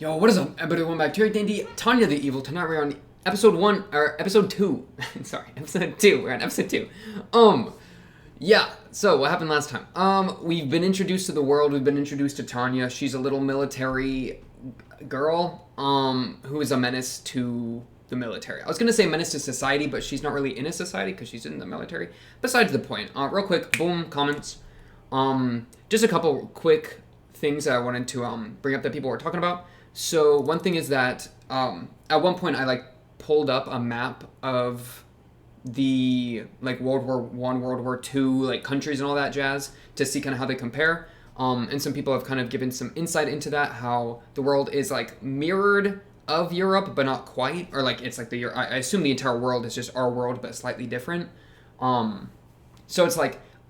Yo, what is up, everyone? Back to D&D, Tanya the Evil. Tonight we're on episode 1, or episode 2. Sorry, episode 2. We're on episode 2. Yeah, so what happened last time? We've been introduced to the world. We've been introduced to Tanya. She's a little military girl, who is a menace to the military. I was gonna say menace to society, but she's not really in a society because she's in the military. Besides the point. Real quick, boom, comments. Just a couple quick things that I wanted to bring up that people were talking about. So one thing is that at one point I pulled up a map of the World War One, World War Two countries and all that jazz to see kind of how they compare. And some people have kind of given some insight into that, how the world is mirrored of Europe but not quite, or it's I assume the entire world is just our world but slightly different. So it's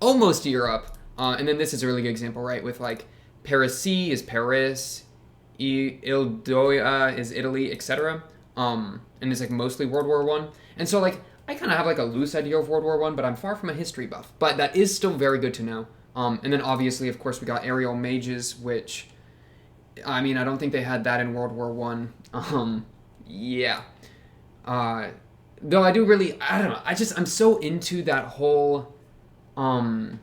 almost Europe, and then this is a really good example, right? With Paris is Paris. Ildoia is Italy, etc. And it's mostly World War One. And so I kind of have a loose idea of World War One, but I'm far from a history buff. But that is still very good to know. And then obviously, of course, we got aerial mages, which I don't think they had that in World War One. Yeah. Though I don't know. I'm so into that whole and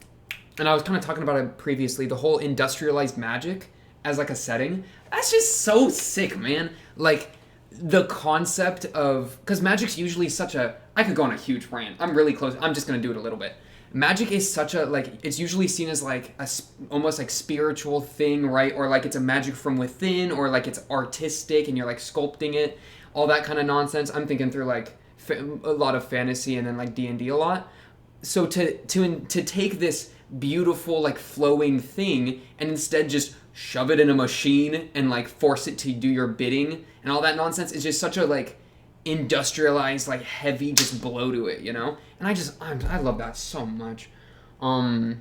I was kind of talking about it previously, the whole industrialized magic as a setting. That's just so sick, man. The concept of, because magic's usually such a, I could go on a huge rant. I'm really close. I'm just gonna do it a little bit. Magic is such a it's usually seen as almost spiritual thing, right? Or it's a magic from within, or it's artistic and you're sculpting it, all that kind of nonsense. I'm thinking through a lot of fantasy and then D&D a lot. So to take this beautiful flowing thing and instead just shove it in a machine and force it to do your bidding and all that nonsense is just such a industrialized heavy just blow to it, and I love that so much. So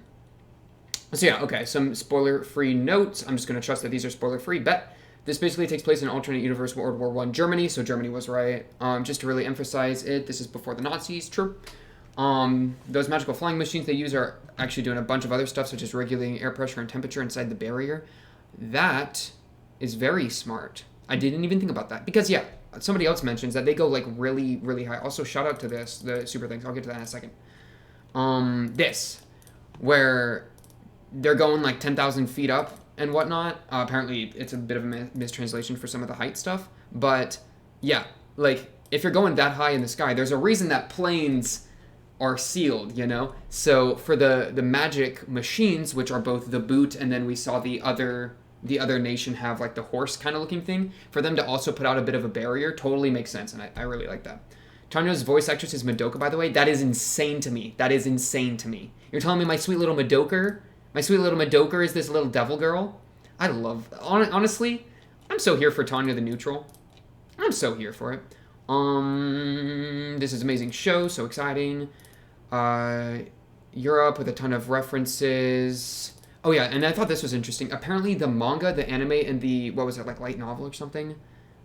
yeah, okay, some spoiler free notes. I'm just gonna trust that these are spoiler free. Bet this basically takes place in alternate universe World War One Germany, so Germany was right. Just to really emphasize it, this is before the Nazis. True. Those magical flying machines they use are actually doing a bunch of other stuff, such as regulating air pressure and temperature inside the barrier. That is very smart. I didn't even think about that. Because, yeah, somebody else mentions that they go, really, really high. Also, shout out to this, the super things. I'll get to that in a second. This, where they're going, 10,000 feet up and whatnot. Apparently, it's a bit of a mistranslation for some of the height stuff. But, yeah, if you're going that high in the sky, there's a reason that planes are sealed, So for the magic machines, which are both the boot and then we saw the other nation have the horse kind of looking thing, for them to also put out a bit of a barrier totally makes sense, and I really like that. Tanya's voice actress is Madoka, by the way. That is insane to me. You're telling me my sweet little Madoka is this little devil girl? I love, honestly, I'm so here for Tanya the neutral. I'm so here for it. This is an amazing show, so exciting. Europe with a ton of references. Oh yeah, and I thought this was interesting. Apparently the manga, the anime, and the, what was it, light novel or something?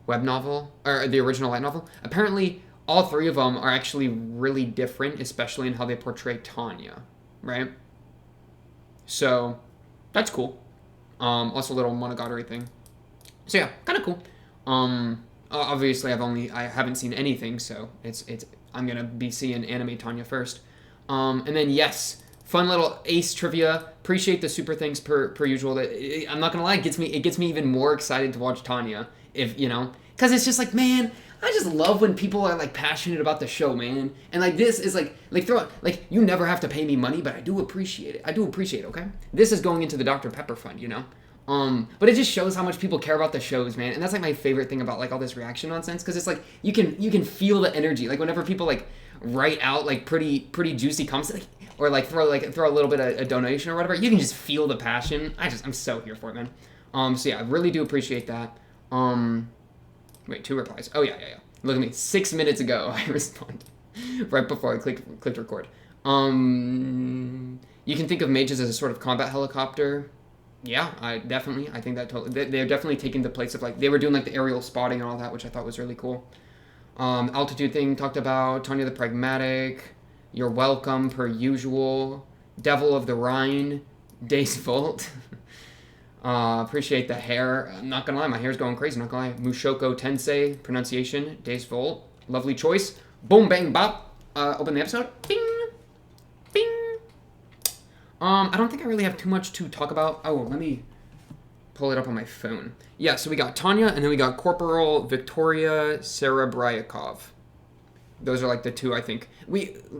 Web novel? Or the original light novel? Apparently all three of them are actually really different, especially in how they portray Tanya, right? So, that's cool. Also a little Monogatari thing. So yeah, kind of cool. Obviously I haven't seen anything, so I'm gonna be seeing anime Tanya first. And then yes, fun little ace trivia. Appreciate the super things per usual. I'm not gonna lie, it gets me even more excited to watch Tanya. If because it's just man, I just love when people are passionate about the show, man. And this is you never have to pay me money, but I do appreciate it. Okay, this is going into the Dr. Pepper fund, But it just shows how much people care about the shows, man. And that's my favorite thing about all this reaction nonsense, because it's you can feel the energy. Whenever people write out pretty juicy comments, or throw a little bit of a donation or whatever, you can just feel the passion. I'm so here for it, man. So yeah, I really do appreciate that. Wait, 2 replies. Oh yeah. Look at me. 6 minutes ago I responded right before I clicked record. You can think of mages as a sort of combat helicopter. Yeah, I think that totally, they're definitely taking the place of they were doing the aerial spotting and all that, which I thought was really cool. Altitude thing talked about, Tanya the Pragmatic, You're Welcome per usual, Devil of the Rhine, Days Vault. Appreciate the hair. I'm not gonna lie, my hair's going crazy. Not gonna lie. Mushoko Tensei pronunciation. Days Volt. Lovely choice. Boom, bang, bop. Open the episode. Bing, bing. I don't think I really have too much to talk about. Oh, let me pull it up on my phone. Yeah, so we got Tanya, and then we got Corporal Victoria Serebryakov. Those are like the two, I think,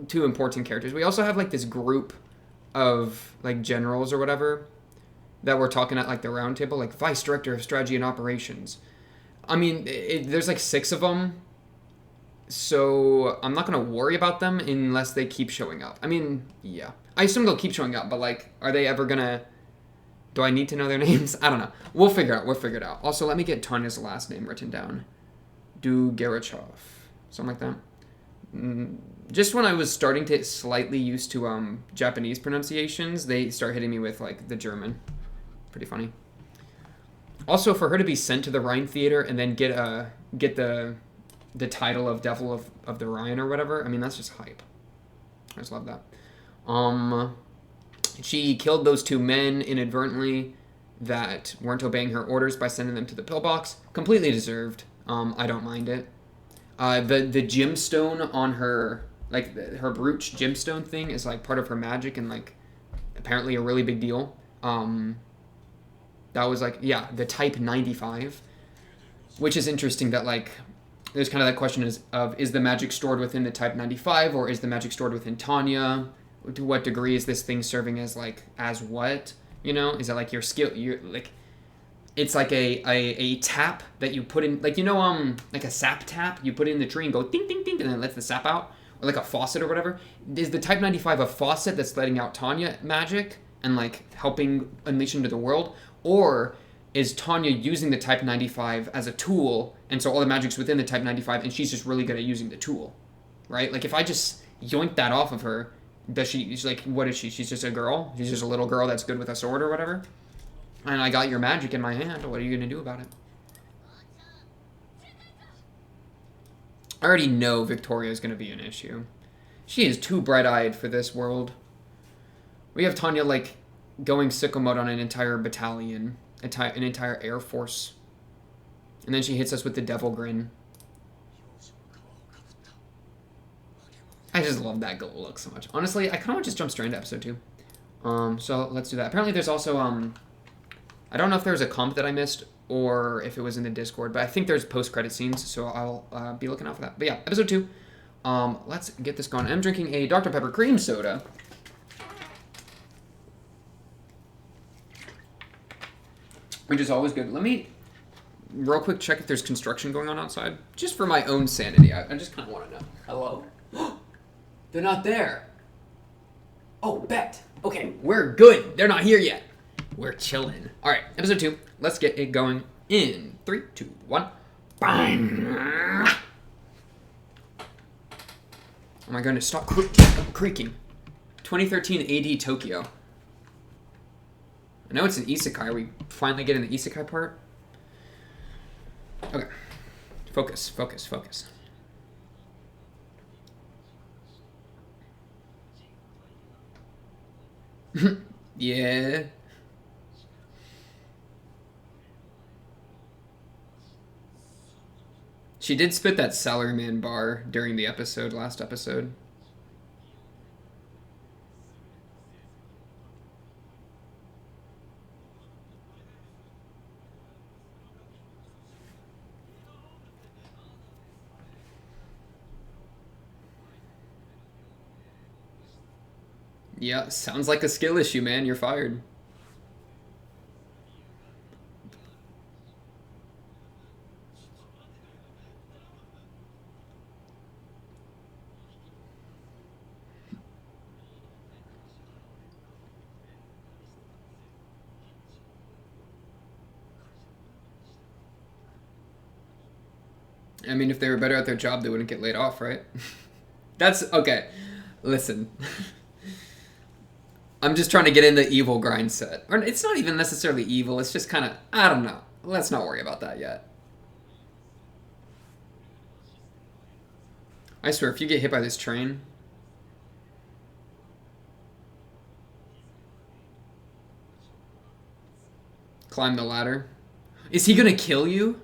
two important characters. We also have like this group of like generals or whatever that we're talking at like the round table, like Vice Director of Strategy and Operations. I mean, there's like 6 of them, so I'm not gonna worry about them unless they keep showing up. I mean, yeah, I assume they'll keep showing up, but like, are they ever gonna? Do I need to know their names? I don't know. We'll figure it out. Also, let me get Tanya's last name written down. Dugarachov, something like that. Just when I was starting to get slightly used to Japanese pronunciations, they start hitting me with like the German. Pretty funny. Also, for her to be sent to the Rhine Theater and then get the title of Devil of the Rhine or whatever, I mean, that's just hype. I just love that. She killed those 2 men inadvertently that weren't obeying her orders by sending them to the pillbox. Completely deserved. I don't mind it. The gemstone on her, like her brooch gemstone thing is like part of her magic and like apparently a really big deal. That was like, yeah, the type 95, which is interesting that like there's kind of that question is the magic stored within the type 95 or is the magic stored within Tanya? To what degree is this thing serving as like as what? You know, is it like your skill? You're like, it's like a tap that you put in, like, you know, like a sap tap. You put it in the tree and go ding ding ding, and then it lets the sap out, or like a faucet or whatever. Is the type 95 a faucet that's letting out Tanya magic and like helping unleash into the world, or is Tanya using the type 95 as a tool, and so all the magic's within the type 95, and she's just really good at using the tool, right? Like if I just yoink that off of her. She's like, what is she? She's just a girl? She's just a little girl that's good with a sword or whatever? And I got your magic in my hand. What are you going to do about it? I already know Victoria is going to be an issue. She is too bright-eyed for this world. We have Tanya, like, going sicko mode on an entire battalion. An entire air force. And then she hits us with the devil grin. I just love that look so much. Honestly, I kind of want to just jump straight into episode 2. So let's do that. Apparently there's also, I don't know if there was a comp that I missed or if it was in the Discord, but I think there's post-credit scenes, so I'll be looking out for that. But yeah, episode 2. Let's get this going. I'm drinking a Dr. Pepper cream soda. Which is always good. Let me real quick check if there's construction going on outside. Just for my own sanity. I just kind of want to know. Hello? They're not there. Oh, bet. Okay, we're good. They're not here yet. We're chilling. All right, episode 2. Let's get it going in 3, 2, 1. Bang! Oh my goodness, stop creaking. 2013 AD Tokyo. I know it's an isekai. Are we finally getting the isekai part? Okay. Focus, focus, focus. Yeah. She did spit that salaryman bar during the episode, last episode. Yeah, sounds like a skill issue, man. You're fired. I mean, if they were better at their job, they wouldn't get laid off, right? That's okay. Listen. I'm just trying to get in the evil grind set. Or it's not even necessarily evil. It's just kind of, I don't know. Let's not worry about that yet. I swear, if you get hit by this train... Climb the ladder. Is he gonna kill you?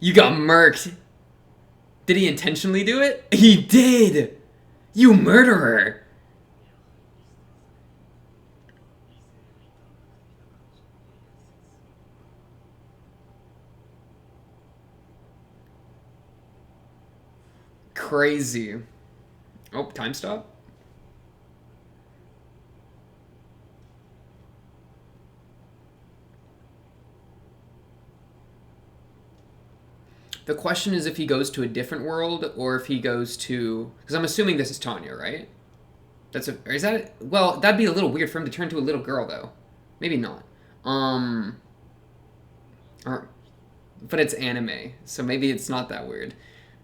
You got murked. Did he intentionally do it? He did! You murderer! Crazy. Oh, time stop? The question is if he goes to a different world or if he goes to... Because I'm assuming this is Tanya, right? That's a... Is that... Well, that'd be a little weird for him to turn to a little girl, though. Maybe not. Or... But it's anime, so maybe it's not that weird.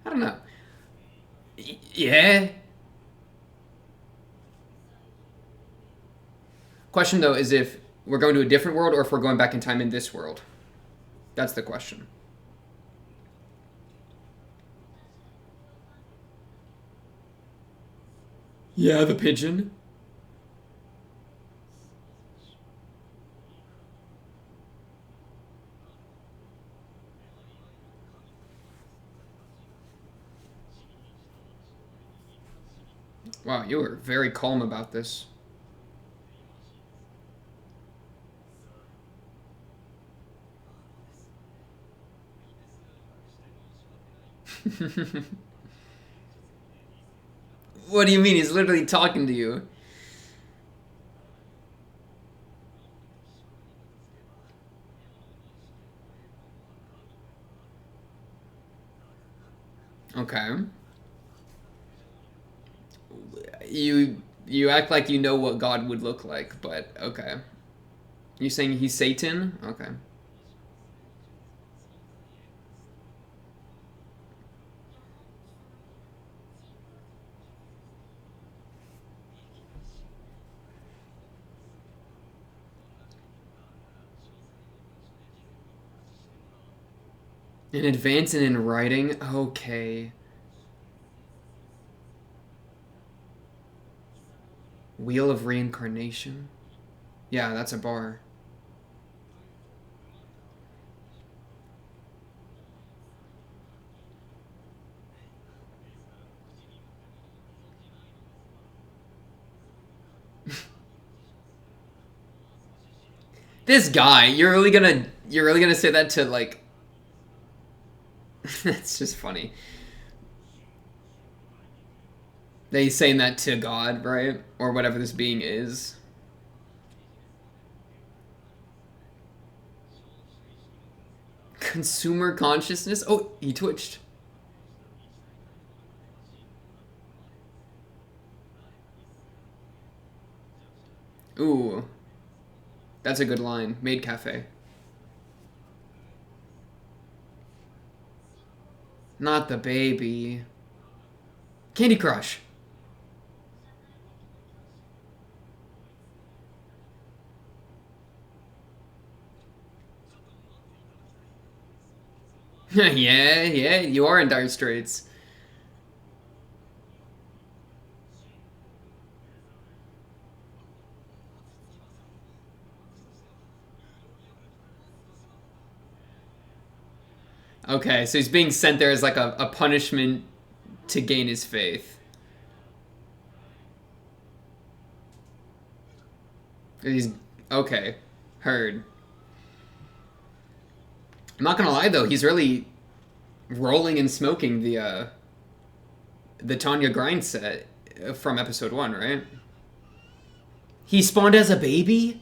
I don't know. Yeah. Question, though, is if we're going to a different world or if we're going back in time in this world. That's the question. Yeah, the pigeon. Wow, you were very calm about this. What do you mean? He's literally talking to you. Okay. You act like you know what God would look like, but okay. You saying he's Satan? Okay. In advance and in writing? Okay. Wheel of Reincarnation? Yeah, that's a bar. This guy, you're really gonna say that to like that's just funny. That he's saying that to God, right? Or whatever this being is. Consumer consciousness? Oh, he twitched. Ooh. That's a good line. Maid Cafe. Not the baby. Candy Crush. Yeah, you are in dire straits. Okay, so he's being sent there as like a punishment to gain his faith. He's okay. Heard. I'm not gonna lie though, he's really rolling and smoking the Tanya grind set from episode 1, right? He spawned as a baby?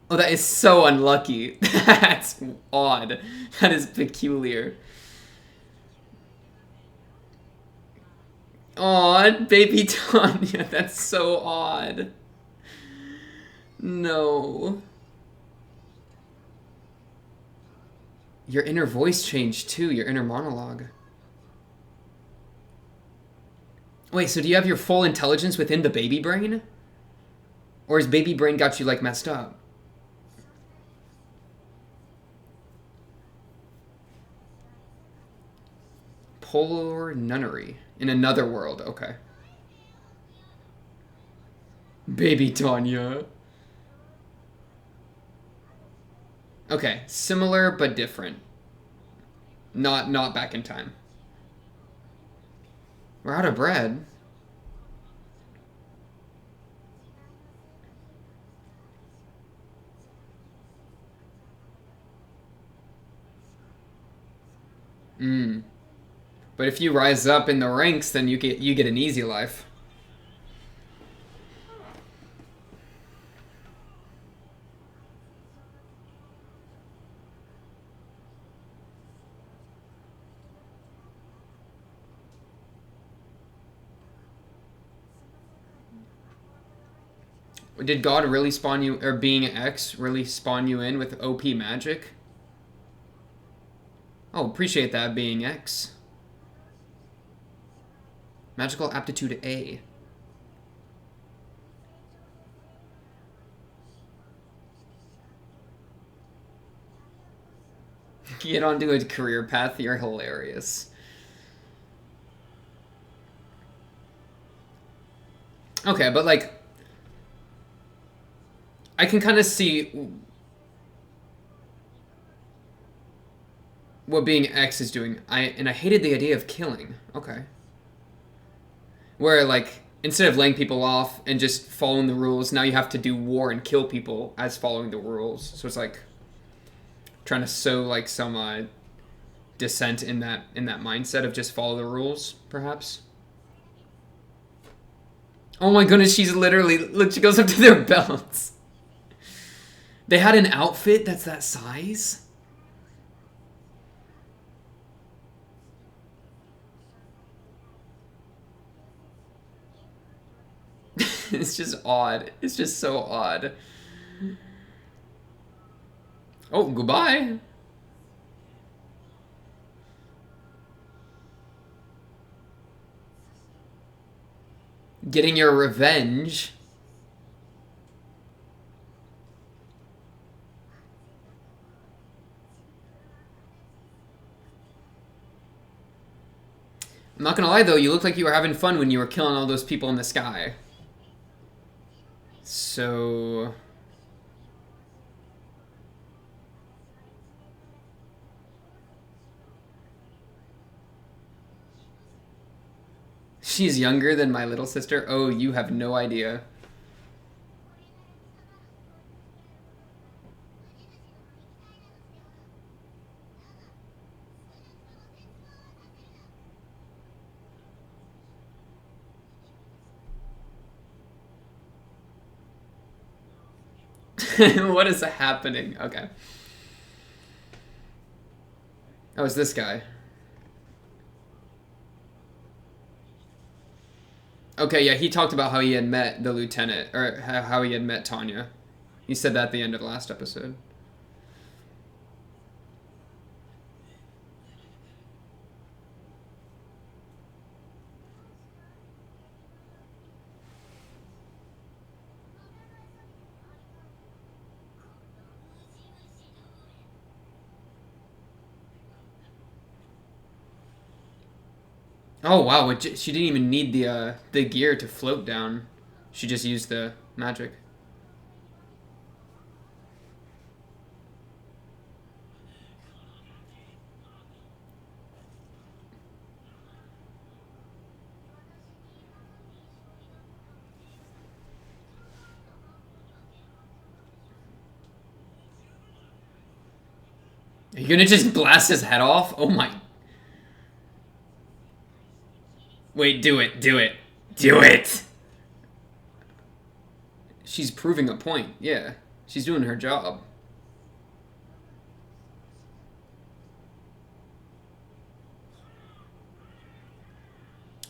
Oh, that is so unlucky. That's odd. That is peculiar. Aw, baby Tanya, that's so odd. No. Your inner voice changed too, your inner monologue. Wait, so do you have your full intelligence within the baby brain? Or has baby brain got you like messed up? Polar nunnery. In another world, okay. Baby Tanya. Okay, similar but different. Not back in time. We're out of bread. Hmm. But if you rise up in the ranks, then you get an easy life. Did God really spawn you, or being X really spawn you in with OP magic? Oh, appreciate that, being X. Magical aptitude A. Get onto a career path, you're hilarious. Okay, but like, I can kind of see what being X is doing. I hated the idea of killing. Okay. Where like instead of laying people off and just following the rules, now you have to do war and kill people as following the rules. So it's like trying to sow like some dissent in that mindset of just follow the rules, perhaps. Oh my goodness, she's literally look. She goes up to their belts. They had an outfit that's that size. It's just odd. It's just so odd. Oh, goodbye. Getting your revenge. I'm not gonna lie though, you looked like you were having fun when you were killing all those people in the sky. So... She's younger than my little sister? Oh, you have no idea. What is happening? Okay. Oh, it's this guy. Okay, yeah, he talked about how he had met the lieutenant, or how he had met Tanya. He said that at the end of the last episode. Oh wow, she didn't even need the gear to float down. She just used the magic. Are you gonna just blast his head off? Oh my... Wait, do it, do it, do it! She's proving a point, yeah. She's doing her job.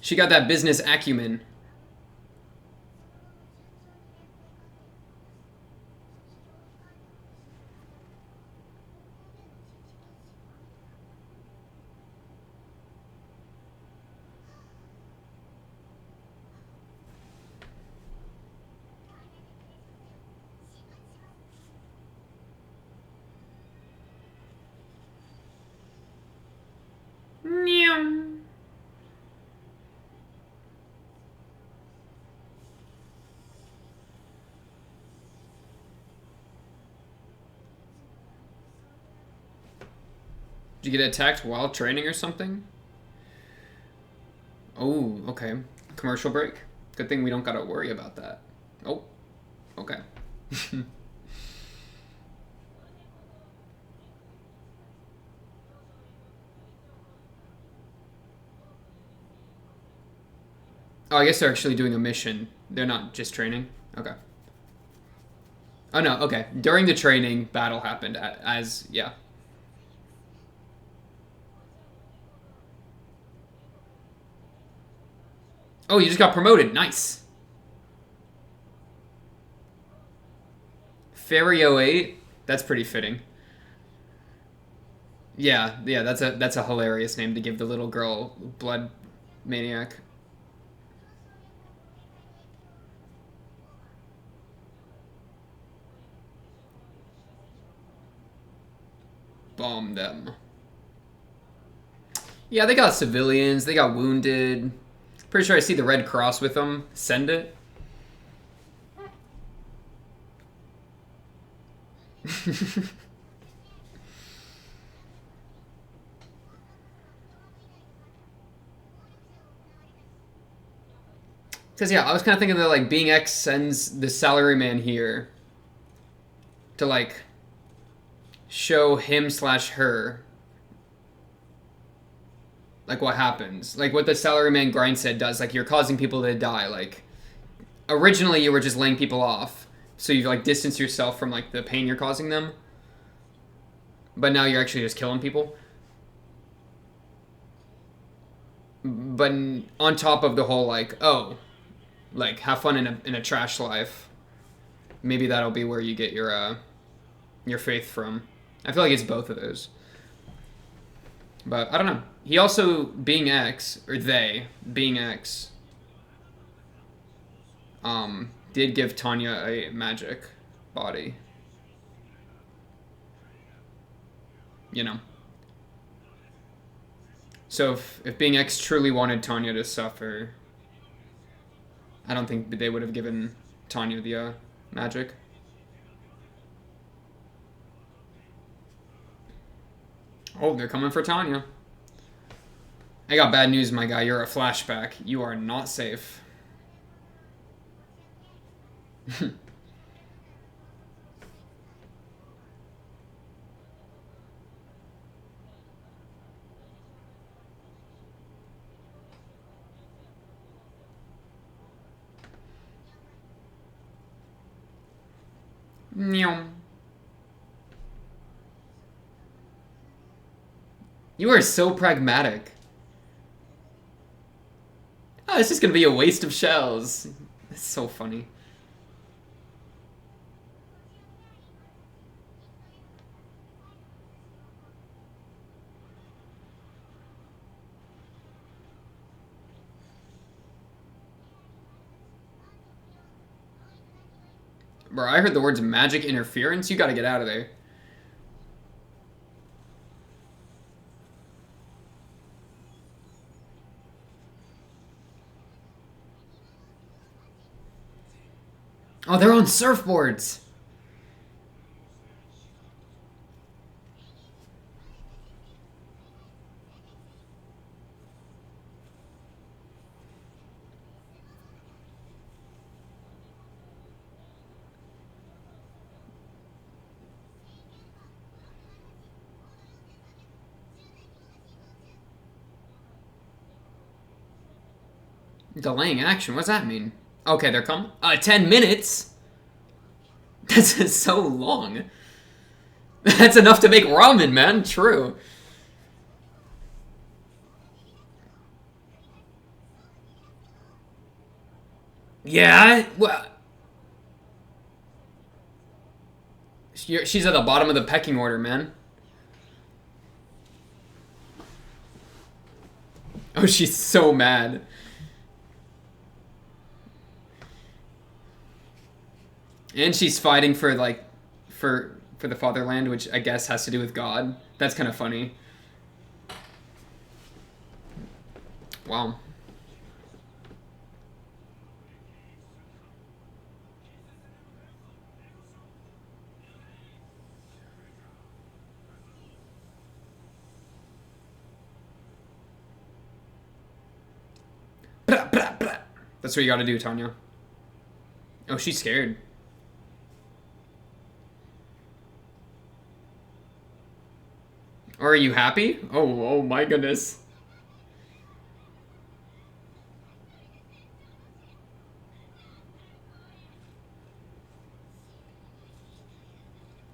She got that business acumen. Meow. Did you get attacked while training or something? Oh, okay. Commercial break. Good thing we don't gotta worry about that. Oh, okay. Oh, I guess they're actually doing a mission. They're not just training. Okay. Oh no, okay. During the training, battle happened as yeah. Oh, you just got promoted. Nice. Fairy 08? That's pretty fitting. Yeah, yeah, that's a hilarious name to give the little girl, Blood Maniac. Bomb them. Yeah, they got civilians, they got wounded. Pretty sure I see the Red Cross with them. Send it. Because, yeah, I was kind of thinking that, like, Being X sends the salaryman here to, like, show him slash her, like, what happens. Like, what the salaryman grindset does. Like, you're causing people to die. Like, originally you were just laying people off. So you, like, distance yourself from, like, the pain you're causing them. But now you're actually just killing people. But on top of the whole, like, oh, like, have fun in a trash life. Maybe that'll be where you get your faith from. I feel like it's both of those. But I don't know. He also, Being X, or they, Being X, did give Tanya a magic body. You know. So if Being X truly wanted Tanya to suffer, I don't think they would have given Tanya the magic. Oh, they're coming for Tanya. I got bad news, my guy. You're a flashback. You are not safe. Meow. You are so pragmatic. Oh, it's just gonna be a waste of shells. That's so funny. Bro, I heard the words magic interference. You gotta get out of there. Oh, they're on surfboards. Delaying action? What's that mean? Okay, they're coming. 10 minutes? That's so long. That's enough to make ramen, man. True. Yeah? Well, she's at the bottom of the pecking order, man. Oh, she's so mad. And she's fighting for, like, for the fatherland, which I guess has to do with God. That's kind of funny. Wow. That's what you gotta do, Tanya. Oh, she's scared. Or are you happy? Oh my goodness.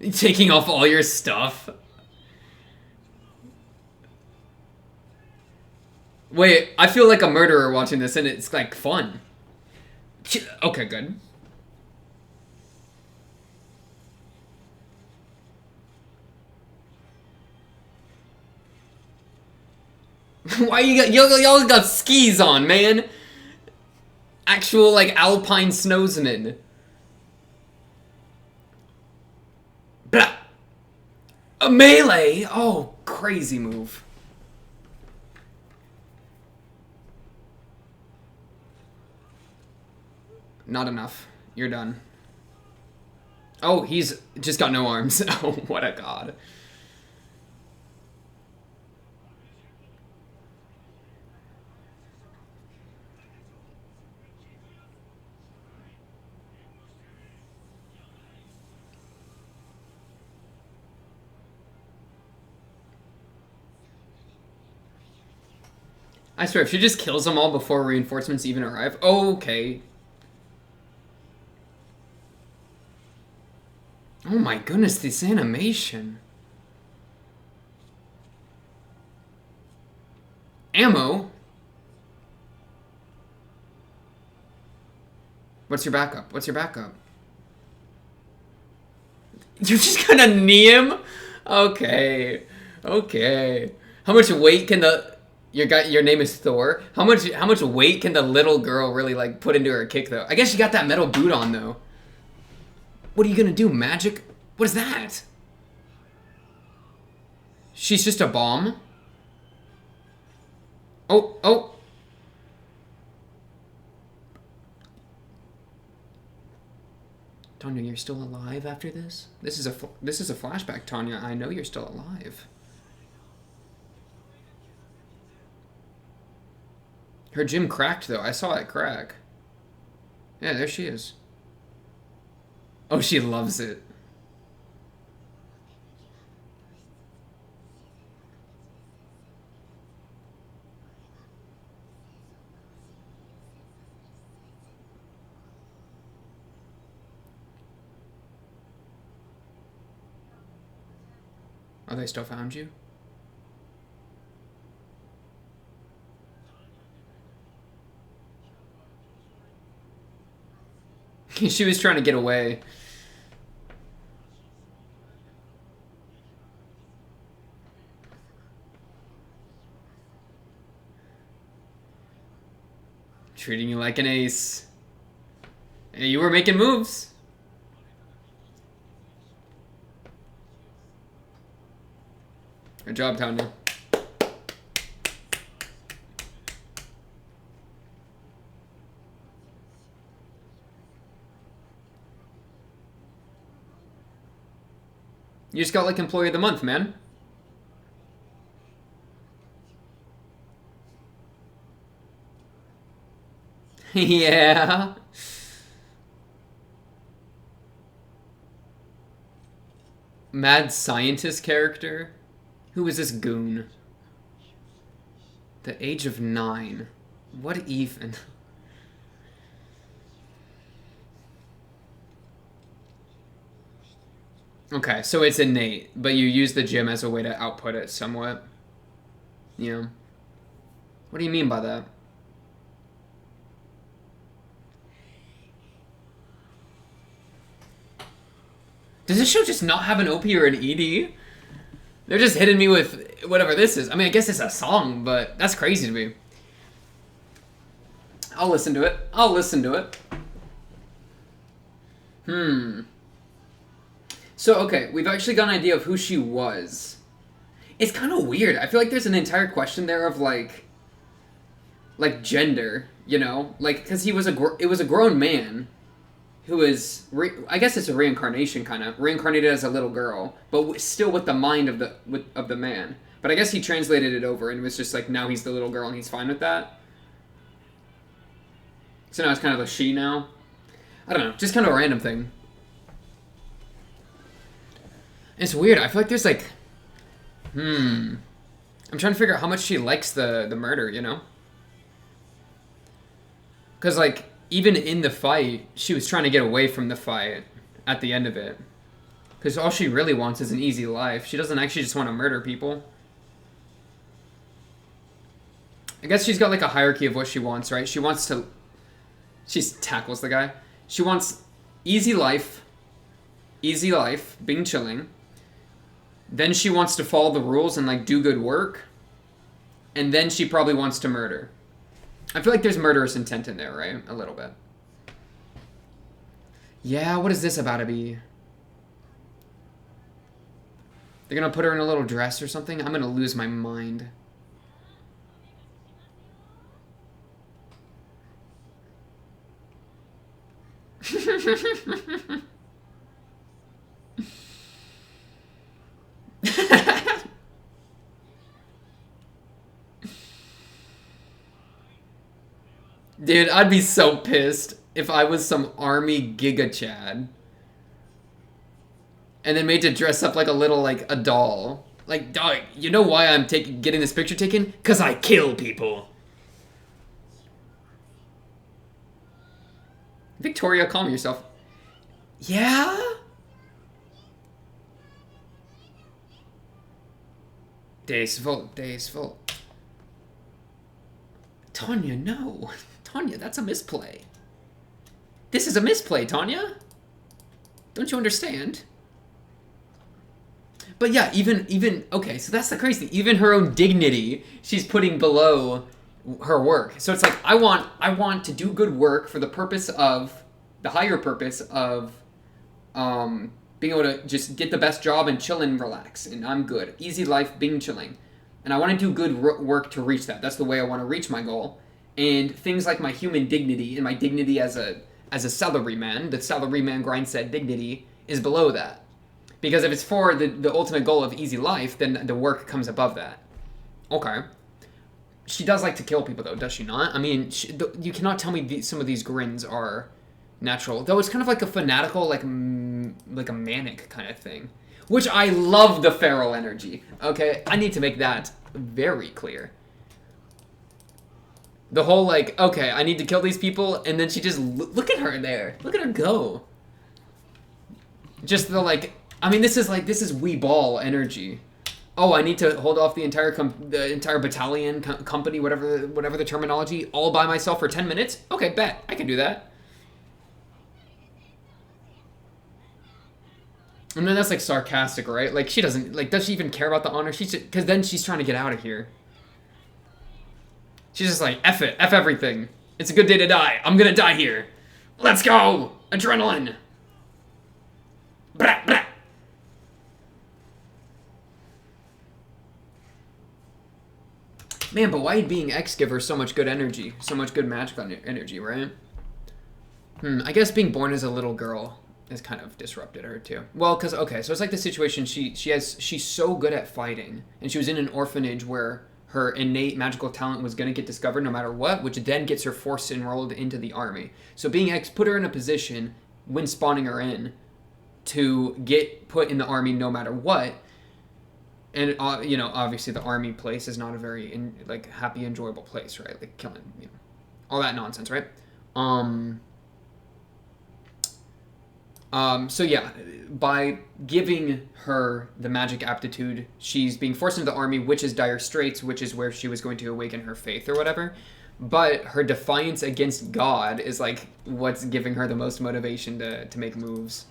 Taking off all your stuff. Wait, I feel like a murderer watching this, and it's like fun. Okay, good. Why y'all got skis on, man? Actual like alpine snowsmen. Blah. A melee. Oh, crazy move. Not enough. You're done. Oh, he's just got no arms. Oh, what a god. I swear, if she just kills them all before reinforcements even arrive. Oh, okay. Oh my goodness, this animation. Ammo? What's your backup? What's your backup? You're just gonna knee him? Okay. Okay. How much weight can the... Your name is Thor. How much weight can the little girl really like put into her kick though? I guess she got that metal boot on though. What are you gonna do? Magic? What is that? She's just a bomb? Oh. Tanya, you're still alive after this? This is a flashback, Tanya. I know you're still alive. Her gym cracked, though. I saw it crack. Yeah, there she is. Oh, she loves it. Oh, they still found you? She was trying to get away. Treating you like an ace. Hey, you were making moves. Good job, Tanya. You just got like Employee of the Month, man. Yeah. Mad scientist character? Who is this goon? The age of 9. What even? Okay, so it's innate, but you use the gym as a way to output it somewhat. Yeah. What do you mean by that? Does this show just not have an OP or an ED? They're just hitting me with whatever this is. I mean, I guess it's a song, but that's crazy to me. I'll listen to it. I'll listen to it. So, okay, we've actually got an idea of who she was. It's kind of weird. I feel like there's an entire question there of, like gender, you know? Like, because it was a grown man who is, I guess it's a reincarnation, kind of. Reincarnated as a little girl, but still with the mind of the man. But I guess he translated it over and was just like, now he's the little girl and he's fine with that. So now it's kind of a she now. I don't know, just kind of a random thing. It's weird. I feel like there's like, I'm trying to figure out how much she likes the murder, you know? Because like, even in the fight, she was trying to get away from the fight at the end of it. Because all she really wants is an easy life. She doesn't actually just want to murder people. I guess she's got like a hierarchy of what she wants, right? She wants to... She tackles the guy. She wants easy life, being chilling. Then she wants to follow the rules and like do good work. And then she probably wants to murder. I feel like there's murderous intent in there, right? A little bit. Yeah, what is this about to be? They're gonna put her in a little dress or something? I'm gonna lose my mind. Dude, I'd be so pissed if I was some army Giga Chad. And then made to dress up like a little, like, a doll. Like, dog, you know why I'm getting this picture taken? Because I kill people. Victoria, calm yourself. Yeah? Days full. Tanya, no. Tanya, that's a misplay. This is a misplay, Tanya. Don't you understand? But yeah, even okay, so that's the crazy thing. Even her own dignity, she's putting below her work. So it's like I want to do good work for the purpose of the higher purpose of being able to just get the best job and chill and relax, and I'm good. Easy life, being chilling. And I want to do good work to reach that. That's the way I want to reach my goal. And things like my human dignity and my dignity as a salaryman, the salaryman grind set dignity is below that. Because if it's for the ultimate goal of easy life, then the work comes above that. Okay. She does like to kill people, though, does she not? I mean, you cannot tell me some of these grins are natural. Though it's kind of like a fanatical, like a manic kind of thing. Which I love the feral energy. Okay, I need to make that very clear. The whole, like, okay, I need to kill these people, and then she just... Look at her there. Look at her go. Just the, like... I mean, this is wee ball energy. Oh, I need to hold off the entire battalion, company, whatever the terminology, all by myself for 10 minutes? Okay, bet. I can do that. And then that's, like, sarcastic, right? Like, she doesn't... Like, does she even care about the honor? Because then she's trying to get out of here. She's just like, F it. F everything. It's a good day to die. I'm gonna die here. Let's go! Adrenaline! Blah, blah. Man, but why being X give her so much good energy? So much good magical energy, right? I guess being born as a little girl has kind of disrupted her too. Well, because, okay, so it's like the situation she's so good at fighting, and she was in an orphanage where her innate magical talent was going to get discovered no matter what, which then gets her forced enrolled into the army. So being X put her in a position, when spawning her in, to get put in the army no matter what. And, you know, obviously the army place is not a very, happy, enjoyable place, right? Like, killing, you know, all that nonsense, right? So yeah, by giving her the magic aptitude, she's being forced into the army, which is dire straits, which is where she was going to awaken her faith or whatever. But her defiance against God is like what's giving her the most motivation to make moves.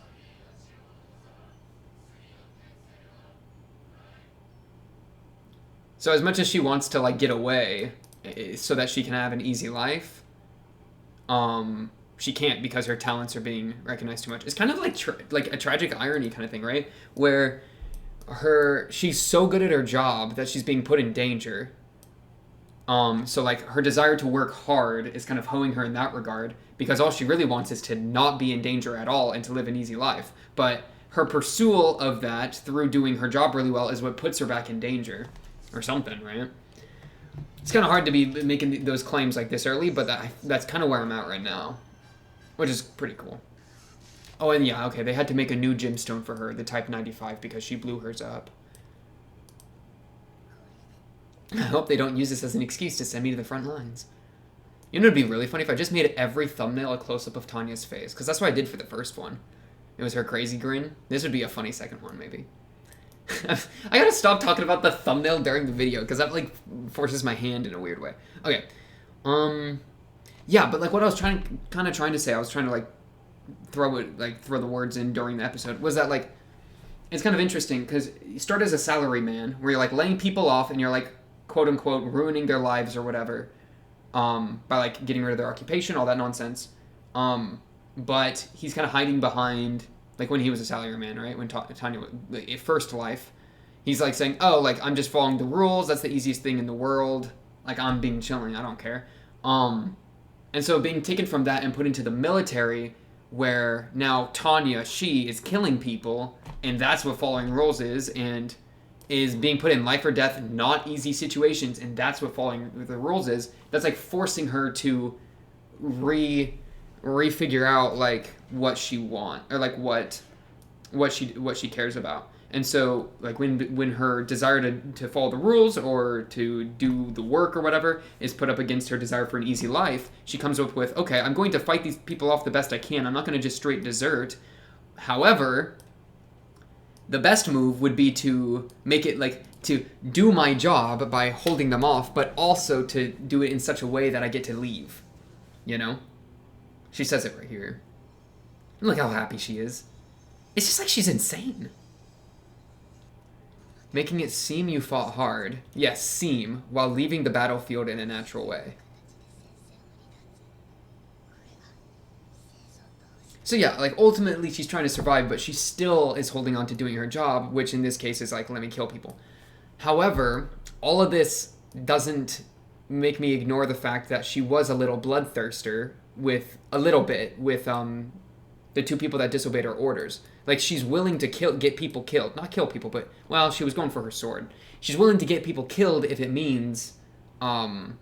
So as much as she wants to like get away so that she can have an easy life, she can't because her talents are being recognized too much. It's kind of like a tragic irony kind of thing, right? Where she's so good at her job that she's being put in danger. So like her desire to work hard is kind of hoeing her in that regard, because all she really wants is to not be in danger at all and to live an easy life. But her pursuit of that through doing her job really well is what puts her back in danger or something, right? It's kind of hard to be making those claims like this early, but that's kind of where I'm at right now, which is pretty cool. Oh, and yeah, okay, they had to make a new gemstone for her, the Type 95, because she blew hers up. I hope they don't use this as an excuse to send me to the front lines. You know, it'd be really funny if I just made every thumbnail a close-up of Tanya's face, because that's what I did for the first one. It was her crazy grin. This would be a funny second one, maybe. I gotta stop talking about the thumbnail during the video, because that, like, forces my hand in a weird way. Okay. Yeah, but, like, what I was trying to say, I was trying to, like, throw the words in during the episode, was that, like, it's kind of interesting, because you start as a salary man, where you're, like, laying people off, and you're, like, quote-unquote, ruining their lives or whatever, by, like, getting rid of their occupation, all that nonsense. But he's kind of hiding behind, like, when he was a salary man, right? When Tanya, first life, he's, like, saying, oh, like, I'm just following the rules, that's the easiest thing in the world, like, I'm being chilling, I don't care. And so being taken from that and put into the military, where now Tanya, she is killing people, and that's what following rules is, and is being put in life or death, not easy situations, and that's what following the rules is. That's, like, forcing her to refigure out, like, what she wants, or, like, what she cares about. And so, like, when her desire to follow the rules or to do the work or whatever is put up against her desire for an easy life, she comes up with, okay, I'm going to fight these people off the best I can. I'm not going to just straight desert. However, the best move would be to make it, like, to do my job by holding them off, but also to do it in such a way that I get to leave. You know? She says it right here. Look how happy she is. It's just like she's insane. Making it seem you fought hard. Yes, seem, while leaving the battlefield in a natural way. So yeah, like, ultimately she's trying to survive, but she still is holding on to doing her job, which in this case is, like, let me kill people. However, all of this doesn't make me ignore the fact that she was a little bloodthirster with the two people that disobeyed her orders. Like, she's willing to get people killed. Not kill people, but, well, she was going for her sword. She's willing to get people killed if it means, or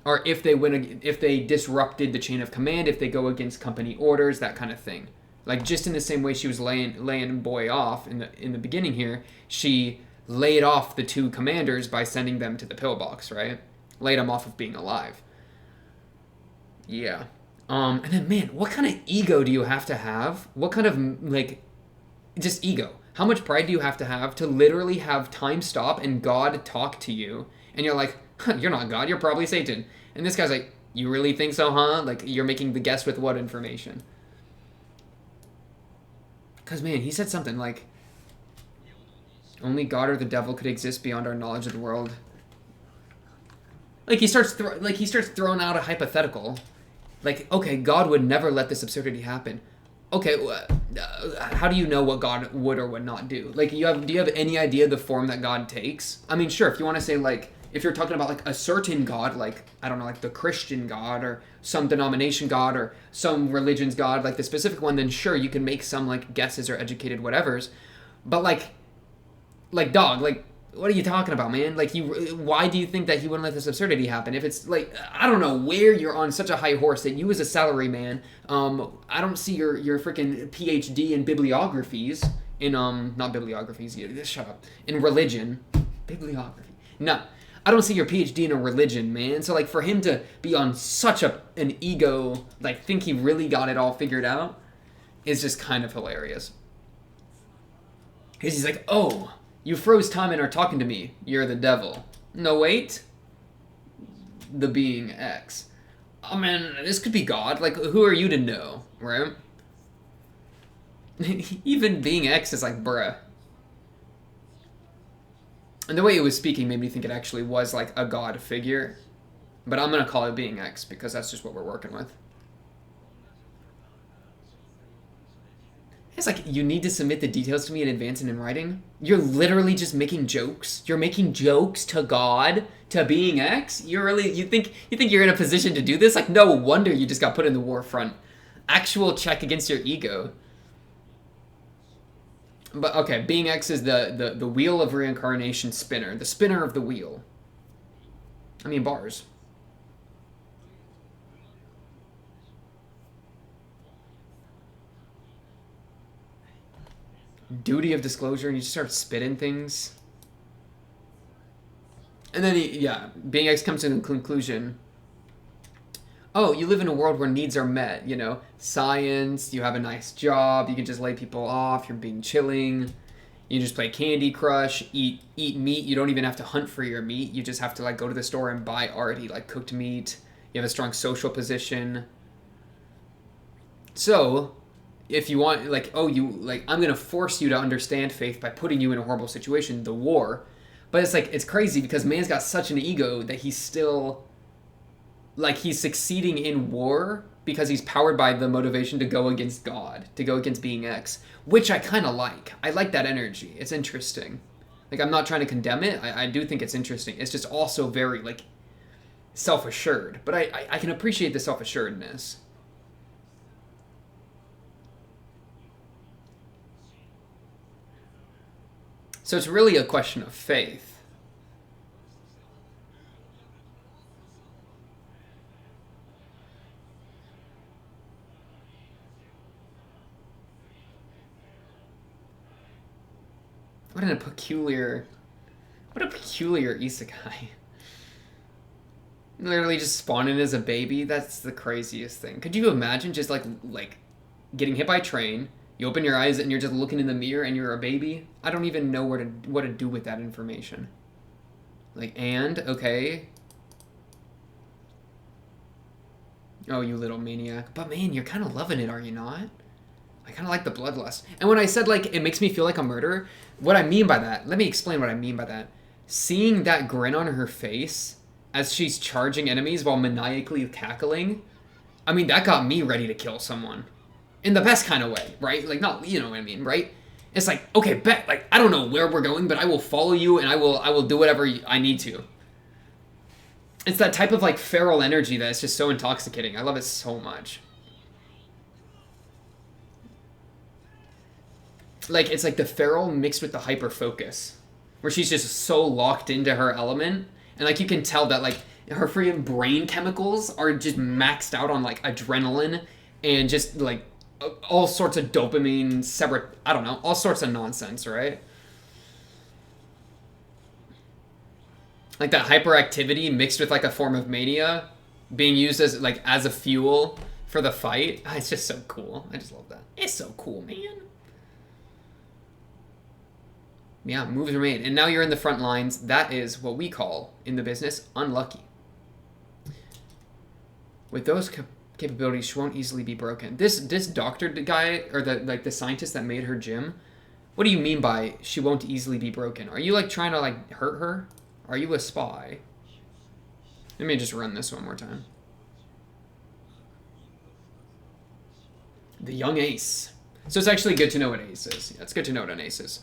if they disrupted the chain of command, if they go against company orders, that kind of thing. Like, just in the same way she was laying Boy off in the beginning here, she laid off the two commanders by sending them to the pillbox, right? Laid them off of being alive. Yeah. And then, man, what kind of ego do you have to have? What kind of, like, just ego? How much pride do you have to literally have time stop and God talk to you? And you're like, huh, you're not God, you're probably Satan. And this guy's like, you really think so, huh? Like, you're making the guess with what information? Because, man, he said something like, only God or the devil could exist beyond our knowledge of the world. Like, he starts throwing out a hypothetical. Like, okay, God would never let this absurdity happen. Okay, how do you know what God would or would not do? Like, do you have any idea the form that God takes? I mean, sure, if you want to say, like, if you're talking about, like, a certain God, like, I don't know, like the Christian God or some denomination God or some religion's God, like the specific one, then sure, you can make some, like, guesses or educated whatevers. But, like, dog, like, what are you talking about, man? Like, why do you think that he wouldn't let this absurdity happen? If it's, like, I don't know where you're on such a high horse that you as a salary man, I don't see your freaking PhD in bibliographies, not bibliographies, shut up, in religion. Bibliography. No, I don't see your PhD in a religion, man. So, like, for him to be on such an ego, like, think he really got it all figured out, is just kind of hilarious. Because he's like, oh, you froze time and are talking to me. You're the devil. No, wait. The being X. Oh, man, this could be God. Like, who are you to know, right? Even being X is like, bruh. And the way it was speaking made me think it actually was, like, a God figure. But I'm going to call it being X because that's just what we're working with. It's like, you need to submit the details to me in advance and in writing? You're literally just making jokes? You're making jokes to God? To being X? You think you're in a position to do this? Like, no wonder you just got put in the war front. Actual check against your ego. But, okay, being X is the wheel of reincarnation spinner. The spinner of the wheel. I mean, bars. Duty of disclosure, and you just start spitting things. And then, yeah, being X comes to the conclusion. Oh, you live in a world where needs are met, you know? Science, you have a nice job, you can just lay people off, you're being chilling. You just play Candy Crush, eat meat. You don't even have to hunt for your meat. You just have to like go to the store and buy already like cooked meat. You have a strong social position. So, if you want like, oh, you like, I'm going to force you to understand faith by putting you in a horrible situation, the war. But it's like, it's crazy because man's got such an ego that he's still like, he's succeeding in war because he's powered by the motivation to go against God, to go against being X, which I kind of like. I like that energy. It's interesting. Like, I'm not trying to condemn it. I do think it's interesting. It's just also very, like, self-assured. But I can appreciate the self-assuredness. So it's really a question of faith. What a peculiar isekai. Literally just spawning as a baby. That's the craziest thing. Could you imagine just like getting hit by a train? You open your eyes and you're just looking in the mirror and you're a baby. I don't even know what to do with that information. Like, and okay. Oh, you little maniac. But man, you're kind of loving it, are you not? I kind of like the bloodlust. And when I said, like, it makes me feel like a murderer, what I mean by that, let me explain what I mean by that. Seeing that grin on her face as she's charging enemies while maniacally cackling, I mean, that got me ready to kill someone. In the best kind of way, right? Like, not, you know what I mean, right? It's like, okay, bet, like, I don't know where we're going, but I will follow you and I will do whatever I need to. It's that type of, like, feral energy that is just so intoxicating. I love it so much. Like, it's like the feral mixed with the hyper focus, where she's just so locked into her element, and like you can tell that like her freaking brain chemicals are just maxed out on like adrenaline and just like all sorts of dopamine, separate, I don't know, all sorts of nonsense, right? Like that hyperactivity mixed with like a form of mania being used as like as a fuel for the fight. It's just so cool. I just love that. It's so cool, man. Yeah, moves are made. And now you're in the front lines. That is what we call, in the business, unlucky. With those capabilities, she won't easily be broken. This doctor guy, or the scientist that made her gym, what do you mean by she won't easily be broken? Are you, like, trying to, like, hurt her? Are you a spy? Let me just run this one more time. The young ace. So it's actually good to know what ace is. Yeah, it's good to know what an ace is.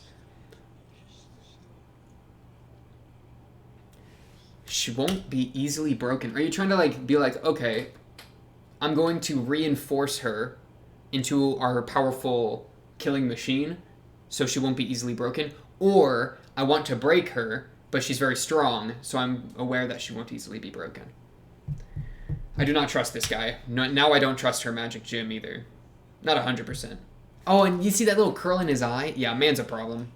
She won't be easily broken. Are you trying to like be like, okay, I'm going to reinforce her into our powerful killing machine so she won't be easily broken? Or I want to break her, but she's very strong, so I'm aware that she won't easily be broken. I do not trust this guy. No, now I don't trust her magic gym either. Not 100%. Oh, and you see that little curl in his eye? Yeah, man's a problem.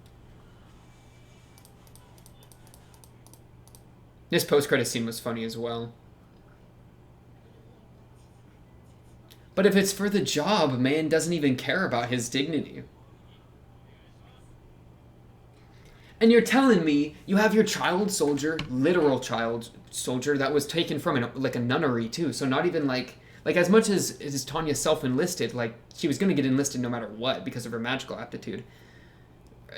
This post-credit scene was funny as well. But if it's for the job, man doesn't even care about his dignity. And you're telling me you have your child soldier, literal child soldier, that was taken from like a nunnery too. So not even like as much as Tanya self-enlisted, like she was going to get enlisted no matter what because of her magical aptitude.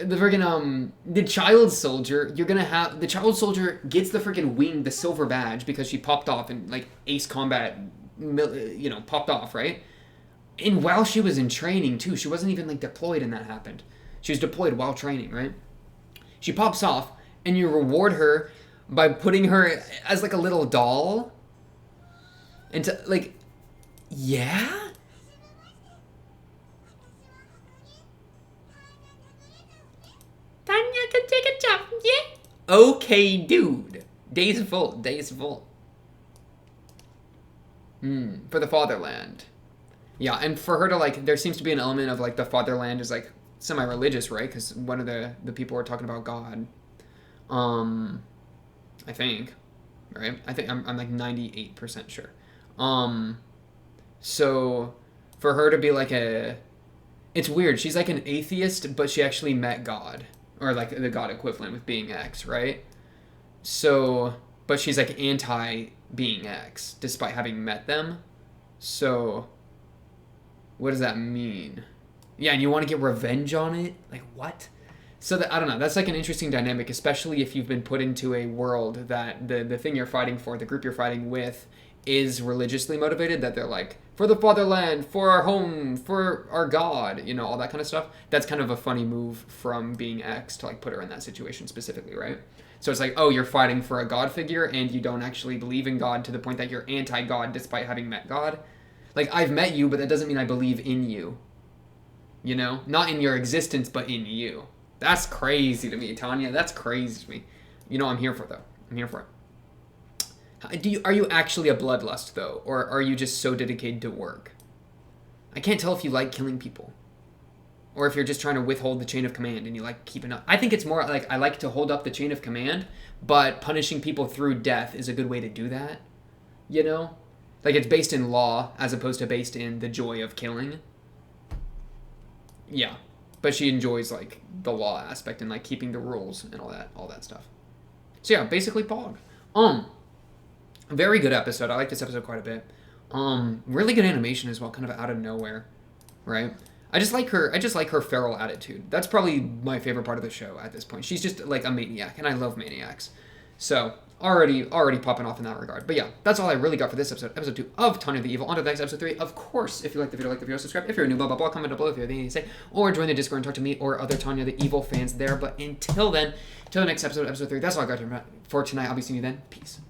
The friggin' the child soldier, you're gonna have the child soldier gets the friggin' wing, the silver badge, because she popped off and like ace combat, you know, popped off, right? And while she was in training too, she wasn't even like deployed and that happened. She was deployed while training, right? She pops off and you reward her by putting her as like a little doll. And to, like, yeah? Tanya can take a jump, yeah? Okay, dude. Days full. For the fatherland. Yeah, and for her to, like, there seems to be an element of, like, the fatherland is, like, semi-religious, right? Because one of the people were talking about God. I think, right? I think I'm like 98% sure. So for her to be like it's weird. She's like an atheist, but she actually met God, or like the God equivalent with being X, right? So, but she's like anti being X, despite having met them. So, what does that mean? Yeah, and you want to get revenge on it? Like, what? So that, I don't know. That's like an interesting dynamic, especially if you've been put into a world that the thing you're fighting for, the group you're fighting with, is religiously motivated. That they're like, for the fatherland, for our home, for our God, you know, all that kind of stuff. That's kind of a funny move from being X to like put her in that situation specifically, right? So it's like, oh, you're fighting for a God figure and you don't actually believe in God to the point that you're anti-God despite having met God. Like, I've met you, but that doesn't mean I believe in you. You know? Not in your existence, but in you. That's crazy to me, Tanya. That's crazy to me. You know, I'm here for it, though. I'm here for it. Are you actually a bloodlust, though? Or are you just so dedicated to work? I can't tell if you like killing people. Or if you're just trying to withhold the chain of command and you like keeping up. I think it's more like I like to hold up the chain of command, but punishing people through death is a good way to do that. You know? Like, it's based in law as opposed to based in the joy of killing. Yeah. But she enjoys, like, the law aspect and, like, keeping the rules and all that stuff. So, yeah, basically Pog. Very good episode. I like this episode quite a bit. Really good animation as well, kind of out of nowhere, right? I just like her feral attitude. That's probably my favorite part of the show at this point. She's just, like, a maniac, and I love maniacs. So, already popping off in that regard. But yeah, that's all I really got for this episode. Episode 2 of Tanya the Evil. On to the next episode 3. Of course, if you like the video, subscribe. If you're a new, blah, blah, blah, comment down below if you have anything to say. Or join the Discord and talk to me or other Tanya the Evil fans there. But until then, till the next episode, episode 3, that's all I got for tonight. I'll be seeing you then. Peace.